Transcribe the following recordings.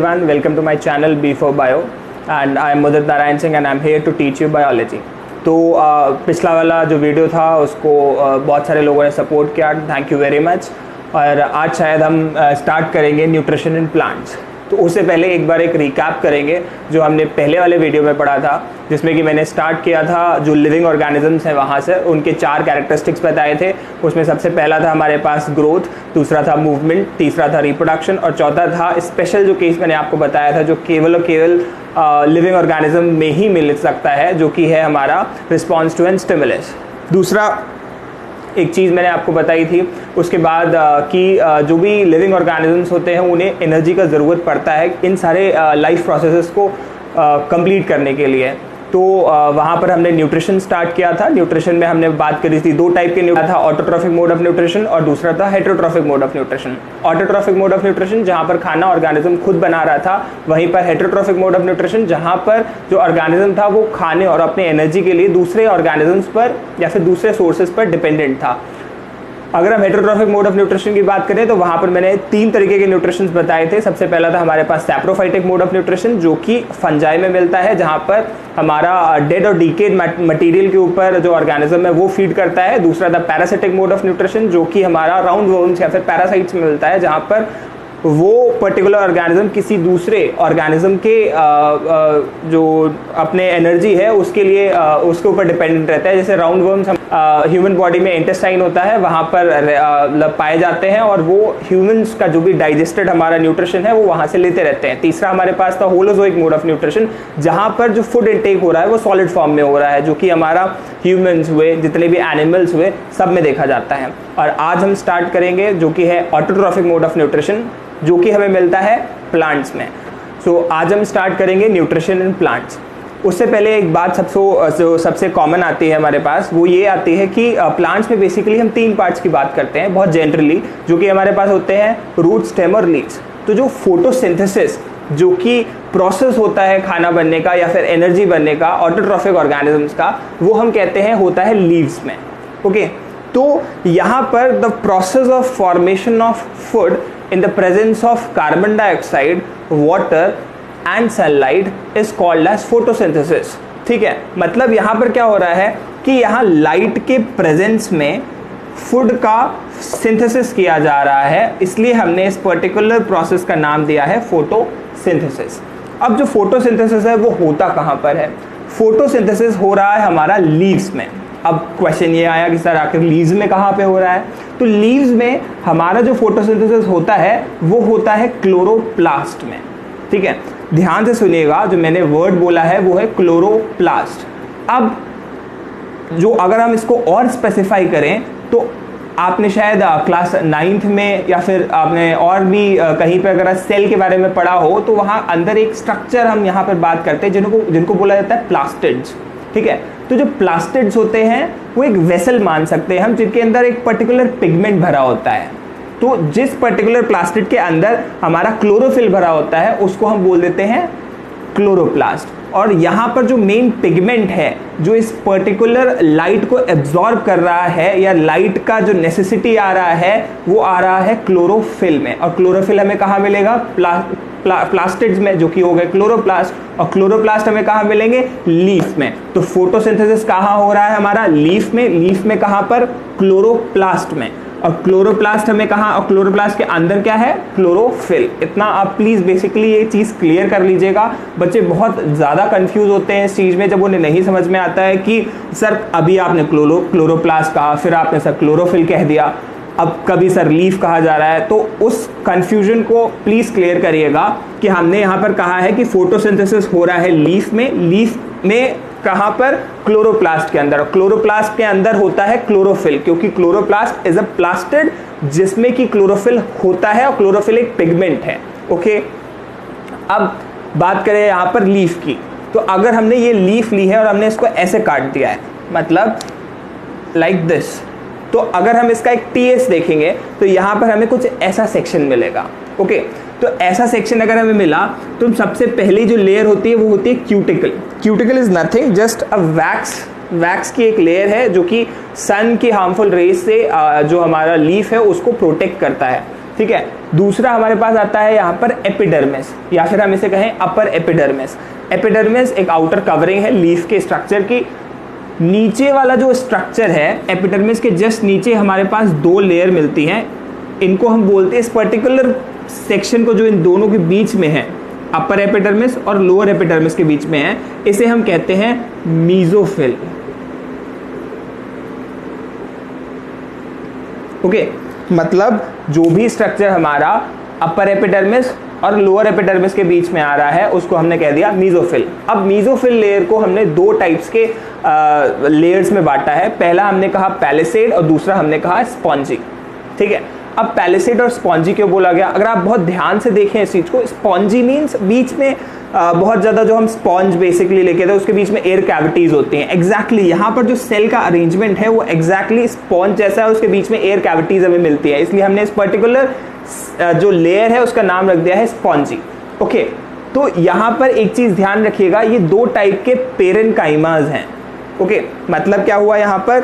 everyone, welcome to my channel B4Bio and I am Mudit Narayan Singh and I am here to teach you biology। तो पिछला वाला जो video था उसको बहुत सारे लोगों ने सपोर्ट किया, थैंक यू वेरी मच। और आज शायद हम स्टार्ट करेंगे न्यूट्रिशन इन प्लांट्स। तो उससे पहले एक बार एक रिकैप करेंगे जो हमने पहले वाले वीडियो में पढ़ा था, जिसमें कि मैंने स्टार्ट किया था जो लिविंग ऑर्गेनिजम्स हैं वहाँ से, उनके 4 कैरेक्टरिस्टिक्स बताए थे। उसमें सबसे पहला था हमारे पास ग्रोथ, दूसरा था मूवमेंट, तीसरा था रिप्रोडक्शन और चौथा था स्पेशल जो केस मैंने आपको बताया था जो केवल और केवल लिविंग ऑर्गेनिज्म में ही मिल सकता है, जो कि है हमारा रिस्पॉन्स टू एन स्टिमुलस। दूसरा एक चीज़ मैंने आपको बताई थी उसके बाद कि जो भी लिविंग ऑर्गेनिजम्स होते हैं उन्हें एनर्जी का ज़रूरत पड़ता है इन सारे लाइफ प्रोसेसेस को कंप्लीट करने के लिए। तो वहाँ पर हमने न्यूट्रिशन स्टार्ट किया था। न्यूट्रिशन में हमने बात करी थी 2 टाइप के न्यूट्रिशन था, ऑटोट्रॉफिक मोड ऑफ न्यूट्रिशन और दूसरा था heterotrophic mode of nutrition. Autotrophic mode of nutrition जहाँ पर खाना ऑर्गेनिज्म खुद बना रहा था, वहीं पर हेटेरोट्रॉफिक मोड ऑफ न्यूट्रिशन जहाँ पर जो ऑर्गेनिज्म था वो खाने और अपने एनर्जी के लिए दूसरे ऑर्गेनिजम्स पर या फिर दूसरे सोर्सेज पर डिपेंडेंट था। अगर हम हेटेरोट्रॉफिक मोड ऑफ न्यूट्रिशन की बात करें तो वहाँ पर मैंने 3 तरीके के न्यूट्रिशंस बताए थे। सबसे पहला था हमारे पास सैप्रोफाइटिक मोड ऑफ न्यूट्रिशन जो कि फंजाई में मिलता है, जहाँ पर हमारा डेड और डीकेड मटेरियल के ऊपर जो ऑर्गेनिज्म है वो फीड करता है। दूसरा था पैरासिटिक मोड ऑफ न्यूट्रिशन जो कि हमारा राउंड वर्म्स या फिर पैरासाइट्स में मिलता है, जहाँ पर वो पर्टिकुलर ऑर्गेनिज्म किसी दूसरे ऑर्गेनिज्म के जो अपने एनर्जी है उसके लिए उसके ऊपर डिपेंडेंट रहता है। जैसे राउंड वर्म्स ह्यूमन बॉडी में इंटेस्टाइन होता है वहाँ पर पाए जाते हैं और वो ह्यूमंस का जो भी डाइजेस्टेड हमारा न्यूट्रिशन है वो वहाँ से लेते रहते हैं। तीसरा हमारे पास था होलोजोइक मोड ऑफ न्यूट्रिशन जहाँ पर जो फूड इनटेक हो रहा है वो सॉलिड फॉर्म में हो रहा है, जो कि हमारा ह्यूमंस हुए जितने भी एनिमल्स हुए सब में देखा जाता है। और आज हम स्टार्ट करेंगे जो कि है ऑटोट्रॉफिक मोड ऑफ न्यूट्रिशन जो कि हमें मिलता है प्लांट्स में। सो आज हम स्टार्ट करेंगे न्यूट्रिशन इन प्लांट्स। उससे पहले एक बात जो सबसे कॉमन आती है हमारे पास वो ये आती है कि प्लांट्स में बेसिकली हम 3 पार्ट्स की बात करते हैं बहुत जनरली, जो कि हमारे पास होते हैं रूट, स्टेम और लीव्स। तो जो फोटोसिंथेसिस जो कि प्रोसेस होता है खाना बनने का या फिर एनर्जी बनने का ऑटोट्रॉफिक ऑर्गेनिजम्स का, वो हम कहते हैं होता है लीव्स में। ओके, तो यहाँ पर the process of formation of food in the presence of carbon dioxide, water and sunlight is called as photosynthesis। ठीक है, मतलब यहाँ पर क्या हो रहा है कि यहाँ लाइट के प्रेजेंस में फूड का सिंथेसिस किया जा रहा है, इसलिए हमने इस पर्टिकुलर प्रोसेस का नाम दिया है फोटोसिंथेसिस। अब जो फोटोसिंथेसिस है वो होता कहाँ पर है? फोटोसिंथेसिस हो रहा है हमारा लीव्स में। अब क्वेश्चन ये आया कि सर आखिर लीव्स में कहाँ पे हो रहा है? तो लीव्स में हमारा जो फोटोसिंथेसिस होता है वो होता है क्लोरोप्लास्ट में। ठीक है, ध्यान से सुनिएगा, जो मैंने वर्ड बोला है वो है क्लोरोप्लास्ट। अब जो अगर हम इसको और स्पेसिफाई करें तो आपने शायद क्लास 9th में या फिर आपने और भी कहीं पे अगर सेल के बारे में पढ़ा हो तो वहाँ अंदर एक स्ट्रक्चर हम यहाँ पर बात करते हैं जिनको बोला जाता है प्लास्टिड्स। ठीक है, तो जो प्लास्टिड्स होते हैं वो एक वेसल मान सकते हैं हम, जिनके अंदर एक पर्टिकुलर पिगमेंट भरा होता है। तो जिस पर्टिकुलर प्लास्टिड के अंदर हमारा क्लोरोफिल भरा होता है उसको हम बोल देते हैं क्लोरोप्लास्ट। और यहाँ पर जो मेन पिगमेंट है जो इस पर्टिकुलर लाइट को एब्जॉर्ब कर रहा है या लाइट का जो नेसेसिटी आ रहा है वो आ रहा है क्लोरोफिल में। और क्लोरोफिल हमें कहाँ मिलेगा? प्लास्टिड्स में, जो कि हो गए क्लोरोप्लास्ट। और क्लोरोप्लास्ट हमें कहाँ मिलेंगे? लीफ में। तो फोटोसिंथेसिस कहाँ हो रहा है हमारा? लीफ में। लीफ में कहाँ पर? क्लोरोप्लास्ट में। और क्लोरोप्लास्ट हमें कहाँ? और क्लोरोप्लास्ट के अंदर क्या है? क्लोरोफिल। इतना आप प्लीज बेसिकली ये चीज क्लियर कर लीजिएगा। बच्चे बहुत ज्यादा कंफ्यूज होते हैं इस चीज में जब उन्हें नहीं समझ में आता है कि सर अभी आपने क्लोरोप्लास्ट कहा, फिर आपने सर क्लोरोफिल कह दिया, अब कभी सर लीफ कहा जा रहा है। तो उस कंफ्यूजन को प्लीज क्लियर करिएगा कि हमने यहाँ पर कहा है कि फोटोसिंथेसिस हो रहा है लीफ में। लीफ में कहाँ पर? क्लोरोप्लास्ट के अंदर। क्लोरोप्लास्ट के अंदर होता है क्लोरोफिल, क्योंकि क्लोरोप्लास्ट इज अ प्लास्टिड जिसमें कि क्लोरोफिल होता है और क्लोरोफिल एक पिगमेंट है। ओके, अब बात करें यहाँ पर लीफ की। तो अगर हमने ये लीफ ली है और हमने इसको ऐसे काट दिया है, मतलब लाइक दिस, तो अगर हम इसका एक टीएस देखेंगे तो यहाँ पर हमें कुछ ऐसा सेक्शन मिलेगा। ओके, तो ऐसा सेक्शन अगर हमें मिला तो सबसे पहली जो लेयर होती है वो होती है cuticle. Cuticle is nothing just a wax की एक लेयर है जो कि सन की हार्मफुल रेज से जो हमारा लीफ है उसको प्रोटेक्ट करता है। ठीक है। दूसरा हमारे पास आता है यहाँ पर एपिडर्मिस, या फिर हम इसे कहें अपर एपिडर्मिस। एपिडर्मिस एक आउटर कवरिंग है लीफ के स्ट्रक्चर की। नीचे वाला जो स्ट्रक्चर है एपिडर्मिस के जस्ट नीचे हमारे पास 2 लेयर मिलती हैं, इनको हम बोलते हैं, इस पर्टिकुलर सेक्शन को जो इन दोनों के बीच में है, अपर एपिडर्मिस और लोअर एपिडर्मिस के बीच में है, इसे हम कहते हैं मीजोफिल। ओके, मतलब जो भी स्ट्रक्चर हमारा अपर एपिडर्मिस और लोअर एपिडर्मिस के बीच में आ रहा है उसको हमने कह दिया मीजोफिल। अब मीजोफिल लेयर को हमने 2 टाइप्स के लेयर्स में बांटा है। पहला हमने कहा पैलिसेड और दूसरा हमने कहा स्पॉन्जी। ठीक है, अब पैलिसेड और स्पॉन्जी क्यों बोला गया? अगर आप बहुत ध्यान से देखें इस चीज को, स्पॉन्जी मीन्स बीच में बहुत ज़्यादा जो हम स्पॉन्ज बेसिकली लेके थे उसके बीच में एयर कैविटीज होती हैं। एग्जैक्टली यहाँ पर जो सेल का अरेंजमेंट है वो एग्जैक्टली स्पॉन्ज जैसा है, उसके बीच में एयर कैविटीज हमें मिलती है, इसलिए हमने इस पर्टिकुलर जो लेयर है उसका नाम रख दिया है स्पॉन्जी। ओके, तो यहाँ पर एक चीज ध्यान रखिएगा, ये 2 टाइप के पेरेन्काइमास हैं। ओके, मतलब क्या हुआ यहाँ पर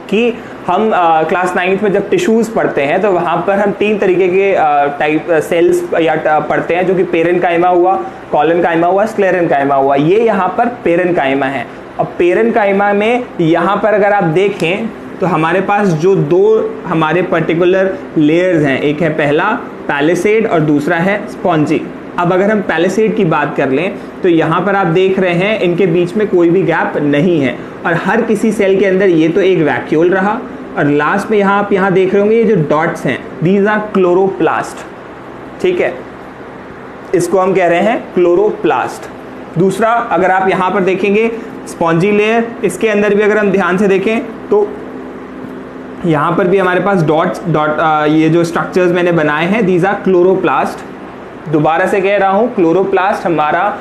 कि हम क्लास 9th में जब टिश्यूज़ पढ़ते हैं तो वहाँ पर हम 3 तरीके के टाइप सेल्स या पढ़ते हैं, जो कि पेरेन्काइमा हुआ, कॉलनकाइमा हुआ, स्क्लेरेन्काइमा हुआ। ये यहाँ पर पेरेन्काइमा है। अब पेरेन्काइमा में यहाँ पर अगर आप देखें तो हमारे पास जो 2 हमारे पर्टिकुलर लेयर्स हैं, एक है पहला पैलिसेड और दूसरा है स्पॉन्जी। अब अगर हम पैलिसेड की बात कर लें तो यहाँ पर आप देख रहे हैं इनके बीच में कोई भी गैप नहीं है, और हर किसी सेल के अंदर ये तो एक वैक्यूल रहा, और लास्ट में यहाँ आप यहाँ देख रहे होंगे ये जो डॉट्स हैं, दीज आर क्लोरोप्लास्ट। ठीक है, इसको हम कह रहे हैं क्लोरोप्लास्ट। दूसरा अगर आप यहाँ पर देखेंगे स्पॉन्जी लेयर, इसके अंदर भी अगर हम ध्यान से देखें तो यहाँ पर भी हमारे पास ये जो स्ट्रक्चर्स मैंने बनाए हैं, दीज आर क्लोरोप्लास्ट। दोबारा से कह रहा हूँ, क्लोरोप्लास्ट हमारा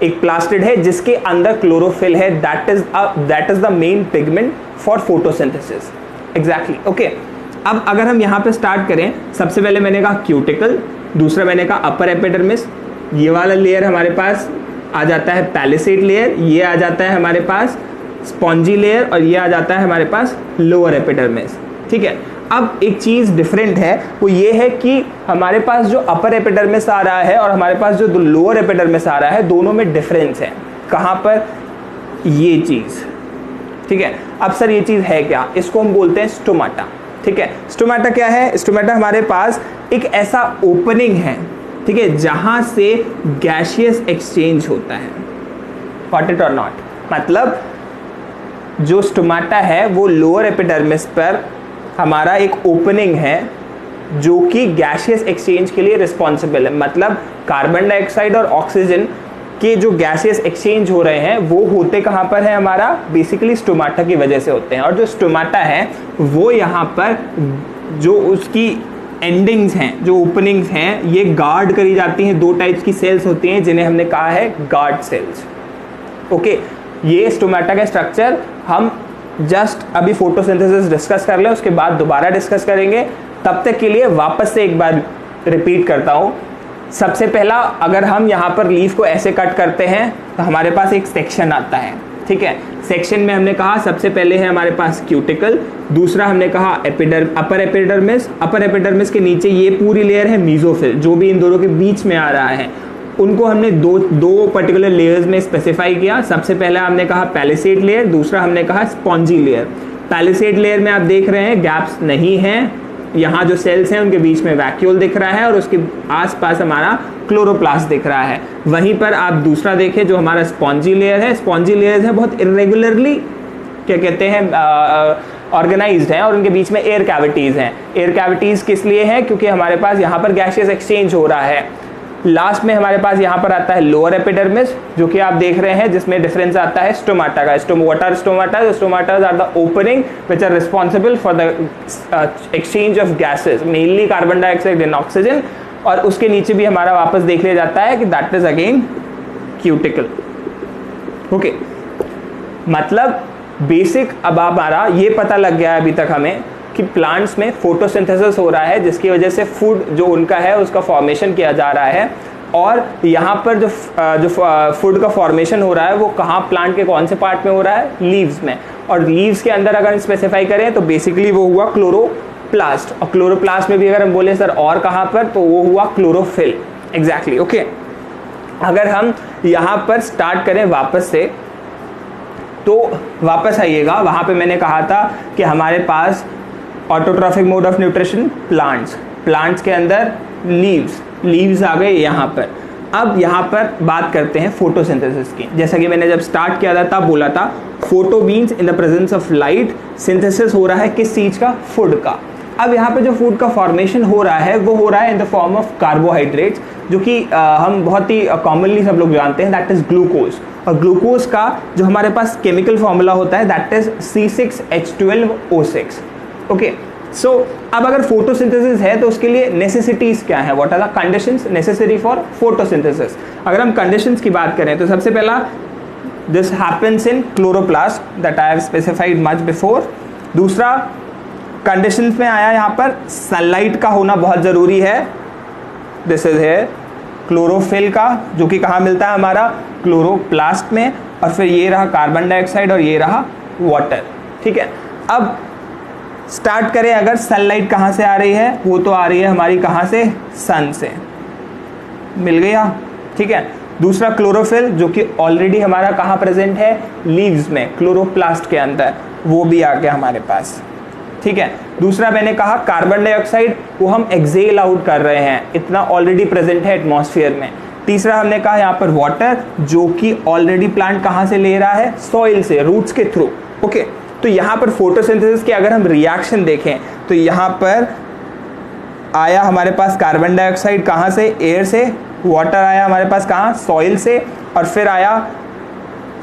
एक प्लास्टिड है जिसके अंदर क्लोरोफिल है, that is the main pigment for photosynthesis. Exactly. Okay, अब अगर हम यहाँ पे स्टार्ट करें, सबसे पहले मैंने कहा क्यूटिकल, दूसरा मैंने कहा अपर एपिडर्मिस, ये वाला लेयर हमारे पास आ जाता है पैलिसेड लेयर, ये आ जाता है हमारे पास स्पॉन्जी लेयर, और ये आ जाता है हमारे पास लोअर एपिडर्मिस। ठीक है, अब एक चीज़ डिफरेंट है, वो ये है कि हमारे पास जो अपर एपिडर्मिस आ रहा है और हमारे पास जो लोअर एपिडर्मिस आ रहा है, दोनों में डिफरेंस है। कहाँ पर? ये चीज़। ठीक है, अब सर ये चीज़ है क्या? इसको हम बोलते हैं स्टोमाटा। ठीक है, स्टोमाटा क्या है? स्टोमाटा हमारे पास एक ऐसा ओपनिंग है, ठीक है, जहाँ से गैसियस एक्सचेंज होता है। गॉट इट और नॉट? मतलब जो स्टोमाटा है वो लोअर एपिडर्मिस पर हमारा एक ओपनिंग है जो कि गैसियस एक्सचेंज के लिए रिस्पॉन्सिबल है। मतलब कार्बन डाइऑक्साइड और ऑक्सीजन के जो गैसियस एक्सचेंज हो रहे हैं वो होते कहाँ पर है? हमारा बेसिकली स्टोमाटा की वजह से होते हैं। और जो स्टोमाटा है वो यहाँ पर जो उसकी एंडिंग्स हैं, जो ओपनिंग्स हैं, ये गार्ड करी जाती हैं। 2 टाइप्स की सेल्स होती हैं जिन्हें हमने कहा है गार्ड सेल्स। ओके, ये स्टोमाटा का स्ट्रक्चर हम जस्ट अभी फोटोसिंथेसिस डिस्कस कर लें, उसके बाद दोबारा डिस्कस करेंगे। तब तक के लिए वापस से एक बार रिपीट करता हूँ। सबसे पहला, अगर हम यहाँ पर लीफ को ऐसे कट करते हैं तो हमारे पास एक सेक्शन आता है। ठीक है, सेक्शन में हमने कहा सबसे पहले है हमारे पास क्यूटिकल, दूसरा हमने कहा अपर एपिडर्मिस। अपर एपिडर्मिस के नीचे ये पूरी लेयर है मीजोफिल, जो भी इन दोनों के बीच में आ रहा है। उनको हमने दो पर्टिकुलर लेयर्स में स्पेसिफाई किया। सबसे पहला हमने कहा पैलिसेड लेयर, दूसरा हमने कहा स्पॉन्जी लेयर। पैलिसेड लेयर में आप देख रहे हैं गैप्स नहीं हैं, यहाँ जो सेल्स हैं उनके बीच में वैक्यूल दिख रहा है और उसके आसपास हमारा क्लोरोप्लास्ट दिख रहा है। वहीं पर आप दूसरा देखें जो हमारा स्पॉन्जी लेयर है, स्पॉन्जी लेयर्स है बहुत इरेगुलरली क्या कहते हैं ऑर्गेनाइज्ड है, और उनके बीच में एयर कैविटीज़ हैं। एयर कैविटीज़ किस लिए हैं? क्योंकि हमारे पास यहाँ पर गैसियस एक्सचेंज हो रहा है। लास्ट में हमारे पास यहाँ पर आता है लोअर एपिडर्मिस, जो कि आप देख रहे हैं जिसमें डिफरेंस आता है स्टोमाटा का। Stomatas are the opening which are responsible for the exchange of gases, mainly carbon dioxide and oxygen. और उसके नीचे भी हमारा वापस देख लिया जाता है कि that is again cuticle. Okay, मतलब बेसिक अब हमारा ये पता लग गया है अभी तक हमें कि प्लांट्स में फोटोसिंथेसिस हो रहा है, जिसकी वजह से फूड जो उनका है उसका फॉर्मेशन किया जा रहा है। और यहाँ पर जो फूड का फॉर्मेशन हो रहा है वो कहाँ, प्लांट के कौन से पार्ट में हो रहा है? लीव्स में। और लीव्स के अंदर अगर स्पेसिफाई करें तो बेसिकली वो हुआ क्लोरोप्लास्ट, और क्लोरोप्लास्ट में भी अगर हम बोले सर और कहाँ पर, तो वो हुआ क्लोरोफिल। Exactly okay. अगर हम यहाँ पर स्टार्ट करें वापस से, तो वापस आइएगा, वहाँ पे मैंने कहा था कि हमारे पास autotrophic mode of nutrition plants के अंदर लीव्स आ गए यहाँ पर। अब यहाँ पर बात करते हैं फोटोसिंथेसिस की। जैसा कि मैंने जब स्टार्ट किया था तब बोला था photo means in the presence of light, synthesis हो रहा है किस चीज़ का, फूड का। अब यहाँ पे जो फूड का फॉर्मेशन हो रहा है वो हो रहा है in the form of carbohydrates, जो कि हम बहुत ही कॉमनली सब लोग जानते हैं, दैट इज ग्लूकोज। और ग्लूकोज का जो हमारे पास केमिकल फॉर्मूला होता है दैट इज C6H12O6। ओके, सो अब अगर फोटोसिंथेसिस है तो उसके लिए नेसेसिटीज क्या है, what are the conditions necessary for photosynthesis. अगर हम कंडीशंस की बात करें तो सबसे पहला this happens in chloroplast that I have specified much before. दूसरा कंडीशंस में आया यहाँ पर सनलाइट का होना बहुत ज़रूरी है, दिस इज है क्लोरोफिल का, जो कि कहाँ मिलता है हमारा, क्लोरोप्लास्ट में। और फिर ये रहा कार्बन डाइऑक्साइड और ये रहा वाटर। ठीक है, अब स्टार्ट करें, अगर सनलाइट कहाँ से आ रही है, वो तो आ रही है हमारी कहाँ से, सन से, मिल गया। ठीक है, दूसरा क्लोरोफिल जो कि ऑलरेडी हमारा कहाँ प्रेजेंट है, लीव्स में, क्लोरोप्लास्ट के अंदर, वो भी आ गया हमारे पास। ठीक है, दूसरा मैंने कहा कार्बन डाइऑक्साइड, वो हम एक्सेल आउट कर रहे हैं, इतना ऑलरेडी प्रेजेंट है एटमॉस्फेयर में। तीसरा हमने कहा यहाँ पर वाटर, जो कि ऑलरेडी प्लांट कहाँ से ले रहा है, सॉइल से, रूट्स के थ्रू। ओके, तो यहाँ पर फोटोसिंथेसिस के अगर हम रिएक्शन देखें तो यहाँ पर आया हमारे पास कार्बन डाइऑक्साइड कहाँ से, एयर से, वाटर आया हमारे पास कहाँ, सॉइल से, और फिर आया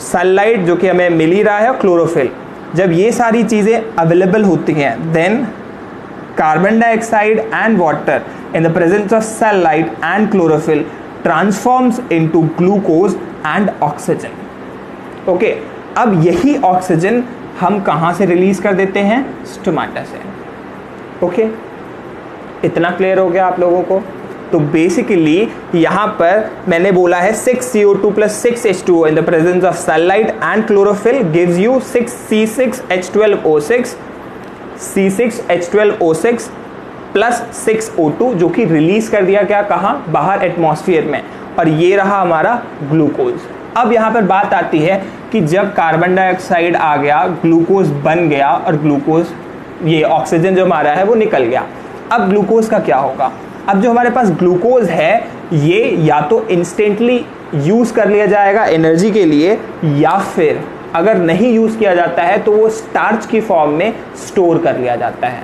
सनलाइट जो कि हमें मिल ही रहा है, क्लोरोफिल। जब ये सारी चीज़ें अवेलेबल होती हैं then carbon dioxide and water in the presence of sunlight and chlorophyll transforms into glucose and oxygen. Okay, अब यही ऑक्सीजन हम कहाँ से रिलीज कर देते हैं, स्टोमाटा से। ओके, इतना क्लियर हो गया आप लोगों को। तो बेसिकली यहाँ पर मैंने बोला है 6CO2 + 6H2O in the presence of sunlight and chlorophyll gives you 6C6H12O6 C6H12O6 + 6O2, जो कि रिलीज कर दिया क्या, कहाँ, बाहर एटमॉस्फेयर में, और ये रहा हमारा ग्लूकोज। अब यहाँ पर बात आती है कि जब कार्बन डाइऑक्साइड आ गया, ग्लूकोज बन गया, और ग्लूकोज ये ऑक्सीजन जो हमारा है वो निकल गया। अब ग्लूकोज का क्या होगा, अब जो हमारे पास ग्लूकोज है ये या तो इंस्टेंटली यूज़ कर लिया जाएगा एनर्जी के लिए, या फिर अगर नहीं यूज़ किया जाता है तो वो स्टार्च की फॉर्म में स्टोर कर लिया जाता है।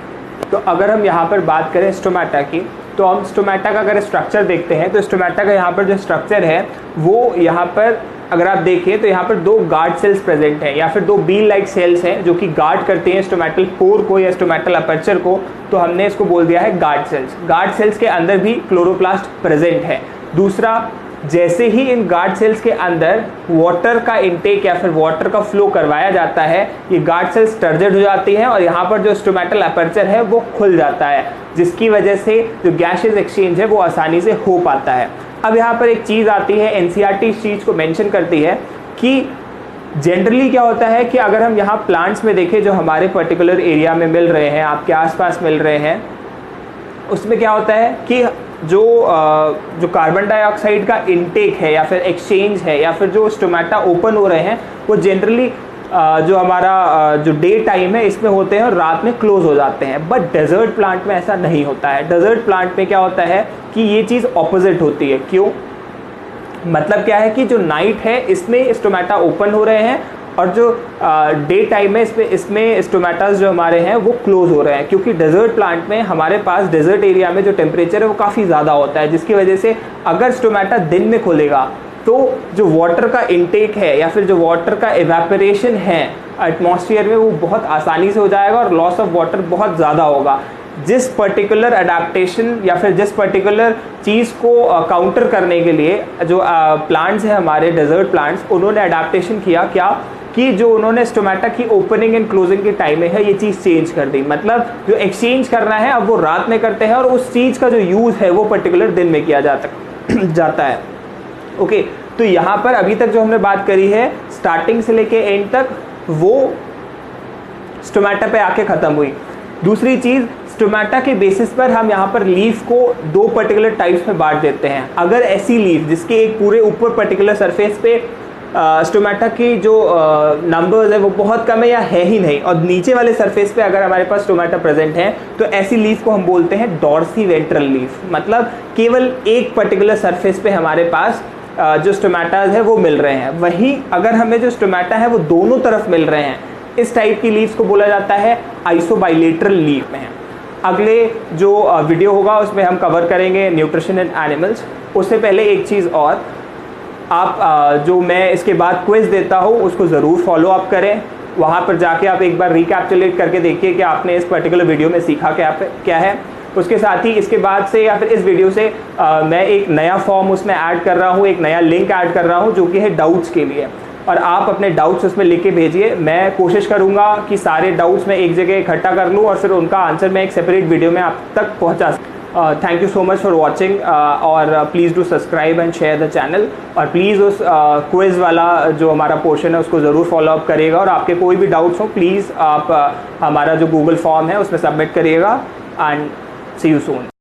तो अगर हम यहाँ पर बात करें स्टोमाटा की, तो हम स्टोमाटा का अगर स्ट्रक्चर देखते हैं तो स्टोमाटा का यहाँ पर जो स्ट्रक्चर है वो यहाँ पर अगर आप देखिए तो यहाँ पर 2 गार्ड सेल्स प्रेजेंट हैं, या फिर 2 बील लाइक सेल्स हैं जो कि गार्ड करते हैं स्टोमेटल कोर को या स्टोमेटल अपर्चर को, तो हमने इसको बोल दिया है गार्ड सेल्स। गार्ड सेल्स के अंदर भी क्लोरोप्लास्ट प्रेजेंट है। दूसरा, जैसे ही इन गार्ड सेल्स के अंदर वाटर का इनटेक या फिर वाटर का फ्लो करवाया जाता है, ये गार्ड सेल्स टर्जेड हो जाती हैं और यहाँ पर जो स्टोमेटल अपर्चर है वो खुल जाता है, जिसकी वजह से जो गैसेस एक्सचेंज है वो आसानी से हो पाता है। अब यहाँ पर एक चीज़ आती है, एनसीईआरटी इस चीज़ को मेंशन करती है कि जनरली क्या होता है कि अगर हम यहाँ प्लांट्स में देखें जो हमारे पर्टिकुलर एरिया में मिल रहे हैं, आपके आसपास मिल रहे हैं, उसमें क्या होता है कि जो कार्बन डाइऑक्साइड का इनटेक है या फिर एक्सचेंज है या फिर जो स्टोमेटा ओपन हो रहे हैं वो जनरली जो हमारा जो डे टाइम है इसमें होते हैं और रात में क्लोज हो जाते हैं। बट डेजर्ट प्लांट में ऐसा नहीं होता है। डेजर्ट प्लांट में क्या होता है कि ये चीज़ ऑपोजिट होती है। क्यों? मतलब क्या है कि जो नाइट है इसमें स्टोमेटा ओपन हो रहे हैं और जो डे टाइम है इसमें स्टोमेटास जो हमारे हैं वो क्लोज हो रहे हैं, क्योंकि डेजर्ट प्लांट में हमारे पास डेजर्ट एरिया में जो टेम्परेचर है वो काफ़ी ज़्यादा होता है, जिसकी वजह से अगर स्टोमेटा दिन में खुलेगा तो जो वाटर का इनटेक है या फिर जो वाटर का इवेपोरेशन है एटमॉस्फेयर में वो बहुत आसानी से हो जाएगा और लॉस ऑफ वाटर बहुत ज़्यादा होगा। जिस पर्टिकुलर अडेप्टेशन या फिर जिस पर्टिकुलर चीज़ को काउंटर करने के लिए जो प्लांट्स हैं हमारे डेजर्ट प्लांट्स, उन्होंने अडेप्टेशन किया क्या कि जो उन्होंने स्टोमेटा की ओपनिंग एंड क्लोजिंग के टाइम में है ये चीज़ चेंज कर दी। मतलब जो एक्सचेंज करना है अब वो रात में करते हैं और उस चीज़ का जो यूज़ है वो पर्टिकुलर दिन में किया जाता है। ओके, तो यहाँ पर अभी तक जो हमने बात करी है स्टार्टिंग से लेके एंड तक वो स्टोमेटा पे आके ख़त्म हुई। दूसरी चीज़, स्टोमेटा के बेसिस पर हम यहाँ पर लीफ को दो पर्टिकुलर टाइप्स में बांट देते हैं। अगर ऐसी लीफ जिसके एक पूरे ऊपर पर्टिकुलर सरफेस पे स्टोमेटा की जो नंबर्स है वो बहुत कम है या है ही नहीं, और नीचे वाले सरफेस पे अगर हमारे पास स्टोमेटा प्रेजेंट है, तो ऐसी लीफ को हम बोलते हैं डॉर्सी वेंट्रल लीफ। मतलब केवल एक पर्टिकुलर सरफेस पे हमारे पास जो स्टोमेटाज है वो मिल रहे हैं। वहीं अगर हमें जो स्टोमेटा है वो दोनों तरफ मिल रहे हैं, इस टाइप की लीव्स को बोला जाता है आइसोबाइलेटरल लीफ में। अगले जो वीडियो होगा उसमें हम कवर करेंगे न्यूट्रिशन इन एनिमल्स। उससे पहले एक चीज़ और, आप जो मैं इसके बाद क्विज देता हूँ उसको ज़रूर फॉलो अप करें। वहाँ पर जाके आप एक बार रिकैप्चुलेट करके देखिए कि आपने इस पर्टिकुलर वीडियो में सीखा क्या है। उसके साथ ही इसके बाद से या फिर इस वीडियो से मैं एक नया फॉर्म उसमें ऐड कर रहा हूँ, एक नया लिंक ऐड कर रहा हूँ जो कि है डाउट्स के लिए, और आप अपने डाउट्स उसमें लिख के भेजिए। मैं कोशिश करूँगा कि सारे डाउट्स मैं एक जगह इकट्ठा कर लूँ और फिर उनका आंसर मैं एक सेपरेट वीडियो में आप तक पहुँचा सकूँ। Thank you so much for watching, और please do subscribe and share the channel, और प्लीज़ उस क्विज़ वाला जो हमारा पोर्शन है उसको ज़रूर फॉलो अप करिएगा, और आपके कोई भी डाउट्स हो प्लीज़ आप हमारा जो गूगल फॉर्म है उसमें सबमिट करिएगा। And see you soon.